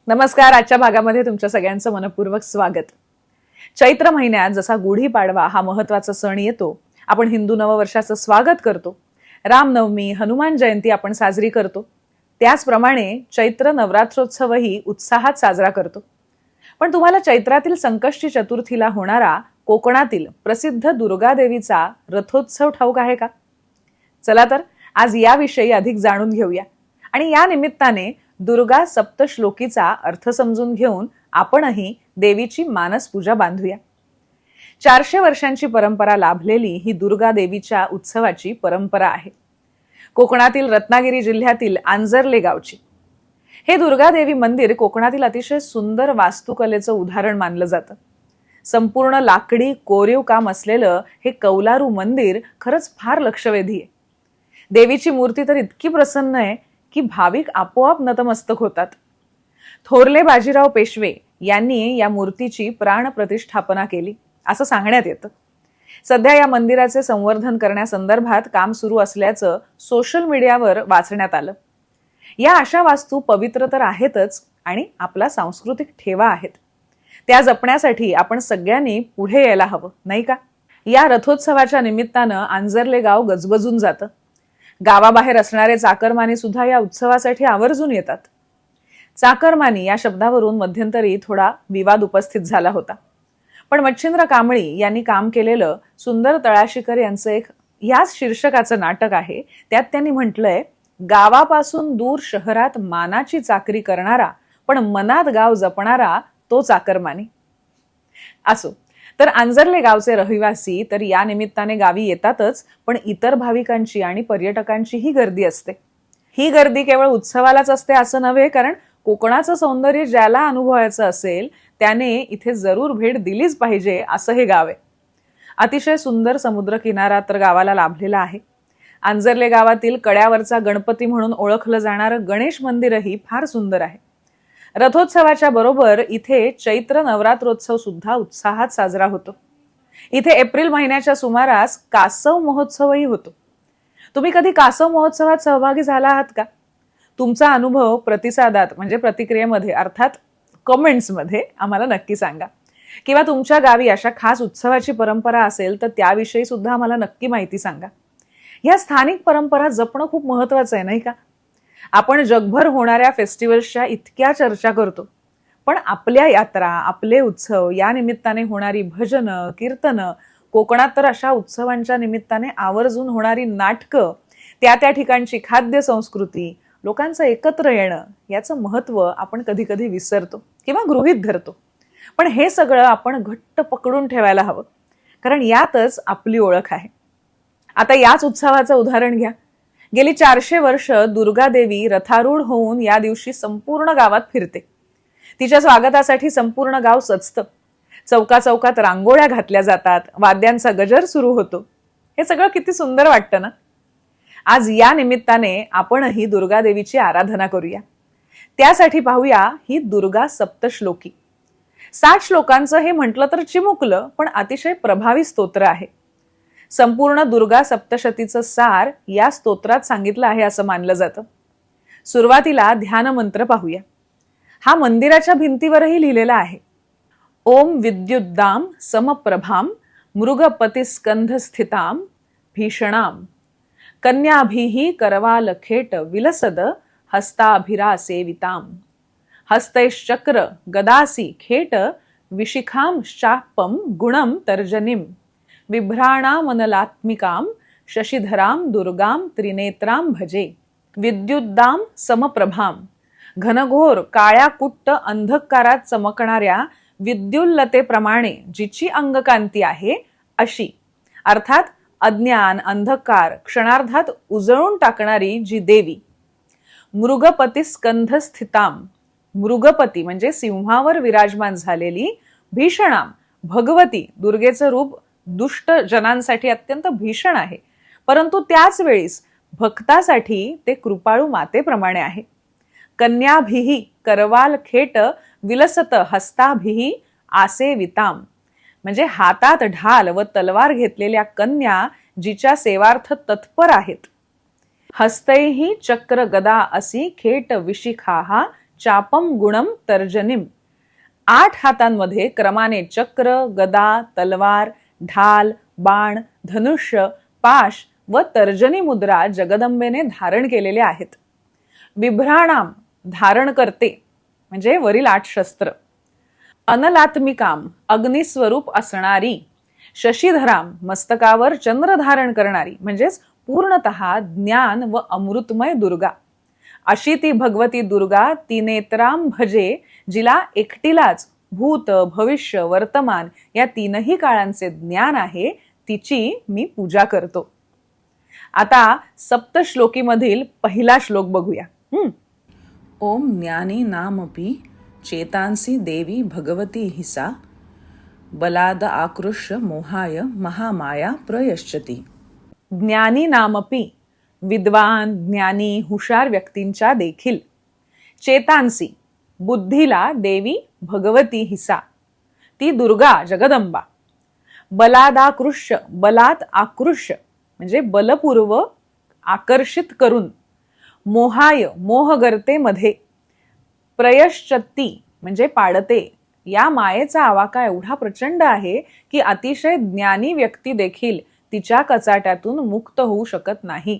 नमस्कार. आजच्या भागामध्ये तुमच्या सगळ्यांचं मनपूर्वक स्वागत. चैत्र महिन्यात जसा गुढीपाडवा हा महत्वाचा सण येतो, आपण हिंदू नववर्षाचं स्वागत करतो, रामनवमी, हनुमान जयंती आपण साजरी करतो, त्याचप्रमाणे चैत्र नवरात्रोत्सवही उत्साहात साजरा करतो. पण तुम्हाला चैत्रातील संकष्टी चतुर्थीला होणारा कोकणातील प्रसिद्ध दुर्गादेवीचा रथोत्सव ठाऊक आहे का? चला तर आज याविषयी अधिक जाणून घेऊया आणि या निमित्ताने दुर्गा सप्तश्लोकीचा अर्थ समजून घेऊन आपणही देवीची मानस पूजा बांधूया. 400 वर्षांची परंपरा लाभलेली ही दुर्गा देवीच्या उत्सवाची परंपरा आहे. कोकणातील रत्नागिरी जिल्ह्यातील आंजर्ले गावची हे दुर्गा देवी मंदिर कोकणातील अतिशय सुंदर वास्तुकलेचं उदाहरण मानलं जातं. संपूर्ण लाकडी कोरीव काम असलेलं हे कौलारू मंदिर खरंच फार लक्षवेधी आहे. देवीची मूर्ती तर इतकी प्रसन्न आहे की भाविक आपोआप नतमस्तक होतात. थोरले बाजीराव पेशवे यांनी या मूर्तीची प्राण प्रतिष्ठापना केली असं सांगण्यात येतं. सध्या या मंदिराचे संवर्धन करण्यासंदर्भात काम सुरू असल्याचं सोशल मीडियावर वाचण्यात आलं. या अशा वास्तू पवित्र तर आहेतच आणि आपला सांस्कृतिक ठेवा आहेत, त्या जपण्यासाठी आपण सगळ्यांनी पुढे यायला हवं, नाही का? या रथोत्सवाच्या निमित्तानं आंजर्ले गाव गजबजून जातं. गावाबाहेर असणारे चाकरमानी सुद्धा या उत्सवासाठी आवर्जून येतात. चाकरमानी या शब्दावरून मध्यंतरी थोडा विवाद उपस्थित झाला होता, पण मच्छिंद्र कांबळी यांनी काम केलेलं सुंदर तळाशीकर यांचं एक याच शीर्षकाचं नाटक आहे. त्यात त्यांनी म्हटलंय, गावापासून दूर शहरात मानाची चाकरी करणारा पण मनात गाव जपणारा तो चाकरमानी. असो, तर आंजर्ले गावचे रहिवासी तर या निमित्ताने गावी येतातच, पण इतर भाविकांची आणि पर्यटकांचीही गर्दी असते. ही गर्दी केवळ उत्सवालाच असते असं नव्हे, कारण कोकणाचं सौंदर्य ज्याला अनुभवायचं असेल त्याने इथे जरूर भेट दिलीच पाहिजे असं हे गाव आहे. अतिशय सुंदर समुद्र किनारा तर गावाला लाभलेला आहे. आंजर्ले गावातील कड्यावरचा गणपती म्हणून ओळखलं जाणारं गणेश मंदिरही फार सुंदर आहे. रथोत्सवाच्या बरोबर इथे चैत्र नवरात्रोत्सव सुद्धा उत्साहात साजरा होतो. इथे एप्रिल महिन्याच्या सुमारास कासव महोत्सवही होतो. तुम्ही कधी कासव महोत्सवात सहभागी झाला आहात का? तुमचा अनुभव प्रतिसादात म्हणजे प्रतिक्रियेमध्ये अर्थात कमेंट्समध्ये आम्हाला नक्की सांगा. किंवा तुमच्या गावी अशा खास उत्सवाची परंपरा असेल तर त्याविषयी सुद्धा आम्हाला नक्की माहिती सांगा. या स्थानिक परंपरा जपणं खूप महत्वाचं आहे, नाही का? आपण जगभर होणाऱ्या फेस्टिवल्सच्या इतक्या चर्चा करतो, पण आपल्या यात्रा, आपले उत्सव, या निमित्ताने होणारी भजनं, कीर्तनं, कोकणात तर अशा उत्सवांच्या निमित्ताने आवर्जून होणारी नाटकं, त्या ठिकाणची खाद्य संस्कृती, लोकांचं एकत्र येणं, याचं महत्त्व आपण कधी कधी विसरतो किंवा गृहीत धरतो. पण हे सगळं आपण घट्ट पकडून ठेवायला हवं, कारण यातच आपली ओळख आहे. आता याच उत्सवाचं उदाहरण घ्या. गेली 400 वर्ष दुर्गा देवी रथारूढ होऊन या दिवशी संपूर्ण गावात फिरते. तिच्या स्वागतासाठी संपूर्ण गाव सजतं. चौकात रांगोळ्या घातल्या जातात, वाद्यांचा गजर सुरू होतो. हे सगळं किती सुंदर वाटतं ना? आज या निमित्ताने आपणही दुर्गा देवीची आराधना करूया. त्यासाठी पाहूया ही दुर्गा सप्तश्लोकी. 60 श्लोकांचं हे म्हटलं तर चिमुकलं, पण अतिशय प्रभावी स्तोत्र आहे. संपूर्ण दुर्गा सप्तशतीचं सार या स्तोत्रात सांगितलं आहे असं मानलं जातं. सुरुवातीला ध्यान मंत्र पाहूया. हा मंदिराच्या भिंतीवरही लिहिलेला आहे. ओम विद्युद्दाम समप्रभाम मृगपतिस्कंधस्थिताम भीषणाम कन्याभिः करवालखेट विलसद हस्ताभिरासेविताम हस्तैश्चक्र गदासी खेट विशिखां शापम गुणम तर्जनीम बिभ्राणामनलात्मिकां शशिधरां दुर्गां त्रिनेत्रां भजे. विद्युद्दाम समप्रभां, घनघोर काळ्या कुट्ट अंधकारात चमकणाऱ्या विद्युल्लतेप्रमाणे जिची अंगकांती आहे अशी, अर्थात अज्ञान अंधकार क्षणार्धात उजळून टाकणारी जी देवी. मृगपती स्कंध स्थिताम, मृगपती म्हणजे सिंहावर विराजमान झालेली, भीषणाम भगवती दुर्गेचं रूप दुष्ट जनांसाठी अत्यंत भीषण आहे, परंतु त्याच वेळीस भक्तासाठी ते कृपाळू मातेप्रमाणे आहे. कन्याभिः करवाल खेट विलसत हस्ताभिः आसे विताम, म्हणजे हातात ढाल व तलवार घेतलेल्या कन्या जिच्या सेवार्थ तत्पर आहेत. हस्तैहि चक्र गदा असी खेट विशिखाहा चापम गुणम तर्जनीम. 8 हातांमध्ये क्रमाने चक्र, गदा, तलवार, ढाल, बाण, धनुष्य, पाश व तर्जनी मुद्रा जगदंबेने धारण केलेले आहेत. बिभ्राणाम धारण करते म्हणजे वरील 8 शस्त्र. अनलात्मिकाम अग्निस्वरूप असणारी. शशीधराम मस्तकावर चंद्र धारण करणारी म्हणजेच पूर्णतः ज्ञान व अमृतमय दुर्गा. अशी ती भगवती दुर्गा तिनेत्राम भजे, जिला एकटीलाच भूत, भविष्य, वर्तमान या 3ही काळांचे ज्ञान आहे, तिची मी पूजा करतो. आता सप्तश्लोकीमधील पहिला श्लोक बघूया. ओम ज्ञानी नामपि चेतांसी देवी भगवती हिसा, बलाद आकृष्य मोहाय महामाया प्रयश्चती. ज्ञानी नामपि विद्वान, ज्ञानी, हुशार व्यक्तींच्या देखील. चेतांसी बुद्धीला देवी भगवती हिसा ती दुर्गा जगदंबा. बलादाकृष्य बलात आकृष्य म्हणजे बलपूर्वक आकर्षित करून. मोहाय मोहगर्तेमध्ये. प्रयश्चत्ती म्हणजे पाडते. या मायेचा आवाका एवढा प्रचंड आहे की अतिशय ज्ञानी व्यक्ती देखील तिच्या कचाट्यातून मुक्त होऊ शकत नाही.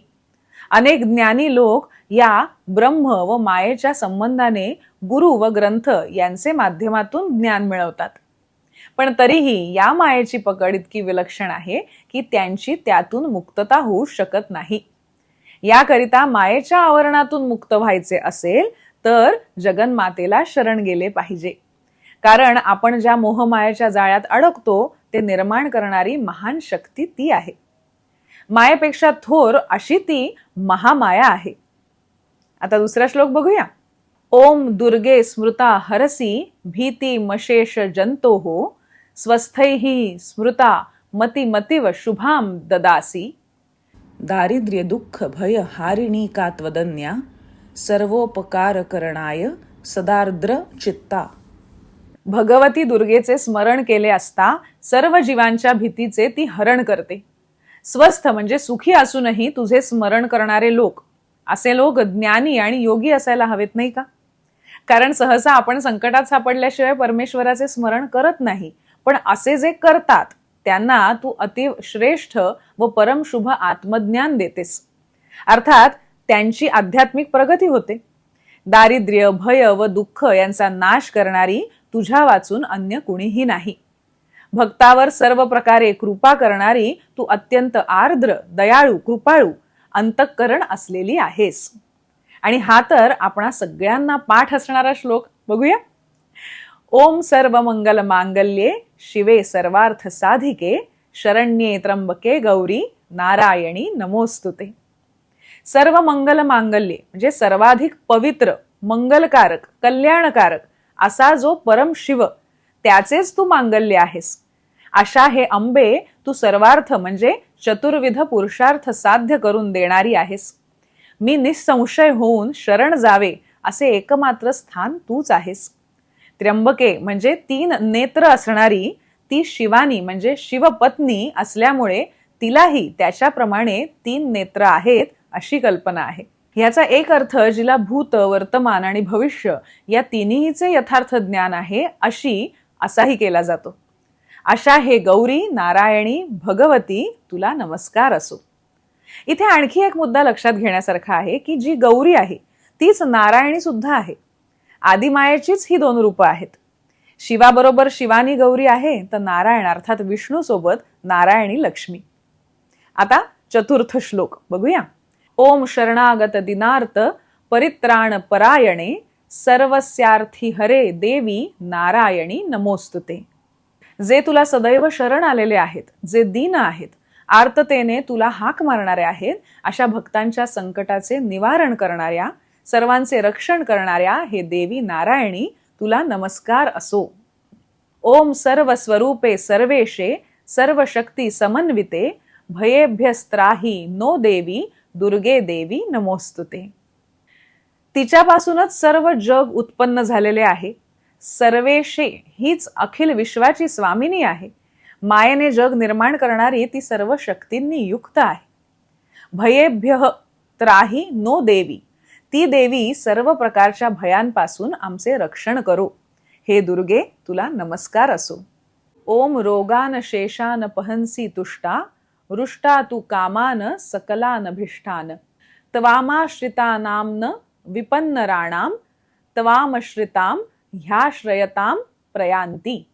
अनेक ज्ञानी लोक या ब्रह्म व मायेच्या संबंधाने गुरु व ग्रंथ यांचे माध्यमातून ज्ञान मिळवतात. पण तरीही या मायेची पकड इतकी विलक्षण आहे की त्यांची त्यातून मुक्तता होऊ शकत नाही. याकरिता मायेच्या आवरणातून मुक्त व्हायचे असेल तर जगन्मातेला शरण गेले पाहिजे. कारण आपण ज्या मोहमायेच्या जाळ्यात अडकतो ते निर्माण करणारी महान शक्ती ती आहे. मायेपेक्षा थोर अशी ती महामाया आहे. आता दुसरा श्लोक बघूया. ओम दुर्गे स्मृता हरसी भीती मशेष जंतोः, स्वस्थैहि स्मृता मतिमतीव शुभाम ददासी. दारिद्र्य दुःख भय हारिणी का त्वदन्या, सर्वोपकार करणाय सदार्द्र चित्ता. भगवती दुर्गेचे स्मरण केले असता सर्व जीवांच्या भीतीचे ती हरण करते. स्वस्थ म्हणजे सुखी असूनही तुझे स्मरण करणारे लोक, असे लोक ज्ञानी आणि योगी असायला हवेत नाही का? कारण सहसा आपण संकटात सापडल्याशिवाय परमेश्वराचे स्मरण करत नाही. पण असे जे करतात त्यांना तू अति श्रेष्ठ व परमशुभ आत्मज्ञान देतेस. अर्थात त्यांची आध्यात्मिक प्रगती होते. दारिद्र्य, भय व दुःख यांचा नाश करणारी तुझ्या वाचून अन्य कुणीही नाही. भक्तावर सर्व प्रकारे कृपा करणारी तू अत्यंत आर्द्र, दयाळू, कृपाळू अंतःकरण असलेली आहेस. आणि हा तर आपणा सगळ्यांना पाठ असणारा श्लोक बघूया. ओम सर्व मंगल मांगल्ये शिवे सर्वार्थ साधिके, शरण्ये त्र्यंबके गौरी नारायणी नमोस्तुते. सर्व मंगल मांगल्ये म्हणजे सर्वाधिक पवित्र, मंगलकारक, कल्याणकारक असा जो परम शिव, त्याचेच तू मांगल्य आहेस. अशा हे अंबे तू सर्वार्थ म्हणजे चतुर्विध पुरुषार्थ साध्य करून देणारी आहेस. मी निसंशय होऊन शरण जावे असे एकमात्र स्थान तूच आहेस. त्र्यंबके म्हणजे 3 नेत्र असणारी ती शिवानी म्हणजे शिवपत्नी असल्यामुळे तिलाही त्याच्याप्रमाणे 3 नेत्र आहेत अशी कल्पना आहे. ह्याचा एक अर्थ जिला भूत, वर्तमान आणि भविष्य या तिन्हीचे यथार्थ ज्ञान आहे असाही केला जातो. अशा हे गौरी नारायणी भगवती तुला नमस्कार असो. इथे आणखी एक मुद्दा लक्षात घेण्यासारखा आहे की जी गौरी आहे तीच नारायणी सुद्धा आहे. आदिमायेचीच ही 2 रूपं आहेत. शिवाबरोबर शिवानी गौरी आहे तर नारायण अर्थात विष्णू सोबत नारायणी लक्ष्मी. आता चतुर्थ श्लोक बघूया. ओम शरणागत दिनार्थ परित्राण परायणे, सर्वस्यार्थी हरे देवी नारायणी नमोस्तुते. जे तुला सदैव शरण आलेले आहेत, जे दीन आहेत, आर्ततेने तुला हाक मारणारे आहेत, अशा भक्तांच्या संकटाचे निवारण करणाऱ्या, सर्वांचे रक्षण करणाऱ्या हे देवी नारायणी तुला नमस्कार असो. ओम सर्व स्वरूपे सर्वेशे सर्व शक्ती समन्विते, भयेभ्यस्त्राही नो देवी दुर्गे देवी नमोस्तुते. तिच्यापासूनच सर्व जग उत्पन्न झालेले आहे. सर्वेशे हीच अखिल विश्वाची स्वामिनी आहे. मायेने जग निर्माण करणारी ती सर्व शक्तींनी युक्त आहे. भयेभ्यः त्राही नो देवी, ती देवी सर्व प्रकारच्या भयांपासून आमचे रक्षण करो. हे दुर्गे, तुला नमस्कार असो. ओम रोगान शेषान पहंसी तुष्टा, रुष्टा तू कामान सकलान भिष्टान, त्वामाश्रितानां विपन्नराणां, त्वामश्रितां ह्याश्रयतां प्रयांती.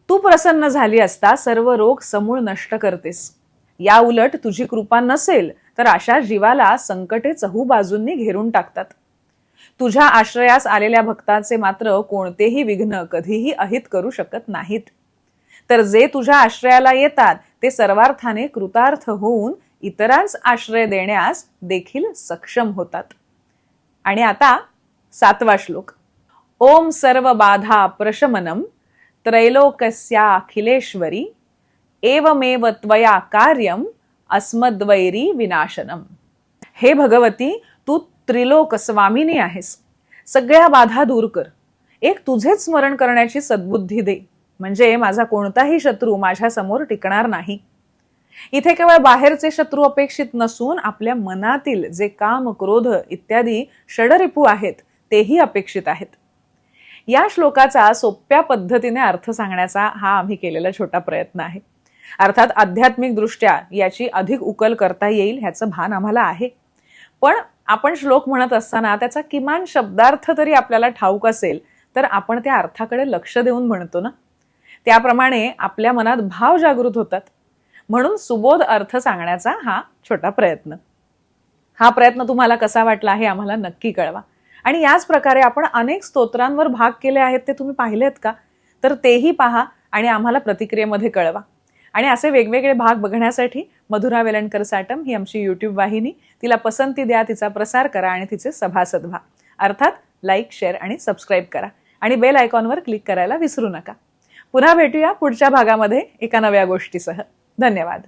तू प्रसन्न झाली असता सर्व रोग समूळ नष्ट करतेस. या उलट तुझी कृपा नसेल तर अशा जीवाला संकटे चहूबाजूंनी घेरून टाकतात. तुझ्या आश्रयास आलेल्या भक्ताचे मात्र कोणतेही विघ्न कधीही अहित करू शकत नाहीत. तर जे तुझ्या आश्रयाला येतात ते सर्वार्थाने कृतार्थ होऊन इतरांस आश्रय देण्यास देखील सक्षम होतात. आणि आता 7वा श्लोक. ओम सर्व बाधा प्रशमनम त्रैलोक्यस्याखिलेश्वरी, एवमेव त्वया कार्यम अस्मद्वैरी विनाशनम. हे भगवती, तू त्रिलोक स्वामिनी आहेस. सगळ्या बाधा दूर कर. एक तुझेच स्मरण करण्याची सद्बुद्धी दे, म्हणजे माझा कोणताही शत्रू माझ्या समोर टिकणार नाही. इथे केवळ बाहेरचे शत्रू अपेक्षित नसून आपल्या मनातील जे काम, क्रोध इत्यादी षडरिपू आहेत तेही अपेक्षित आहेत. या श्लोकाचा सोप्या पद्धतीने अर्थ सांगण्याचा हा आम्ही केलेला छोटा प्रयत्न आहे. अर्थात आध्यात्मिक दृष्ट्या याची अधिक उकल करता येईल ह्याचं भान आम्हाला आहे. पण आपण श्लोक म्हणत असताना त्याचा किमान शब्दार्थ तरी आपल्याला ठाऊक असेल तर आपण त्या अर्थाकडे लक्ष देऊन म्हणतो ना. त्याप्रमाणे आपल्या मनात भाव जागृत होतात. म्हणून सुबोध अर्थ सांगण्याचा हा छोटा प्रयत्न. हा प्रयत्न तुम्हाला कसा वाटला हे आम्हाला नक्की कळवा. आणि याच प्रकारे आपण अनेक स्तोत्रांवर भाग केले आहेत ते तुम्ही पाहिलेत का? तर तेही पहा आणि आम्हाला प्रतिक्रियेमध्ये कळवा. आणि असे वेगवेगळे भाग बघण्यासाठी मधुरा वेलणकर साटम ही आमची यूट्यूब वाहिनी, तिला पसंती द्या, तिचा प्रसार करा आणि तिचे सभासद व्हा. अर्थात लाईक, शेअर आणि सबस्क्राईब करा आणि बेल आयकॉनवर क्लिक करायला विसरू नका. पुन्हा भेटूया पुढच्या भागामध्ये एका नव्या गोष्टीसह. धन्यवाद.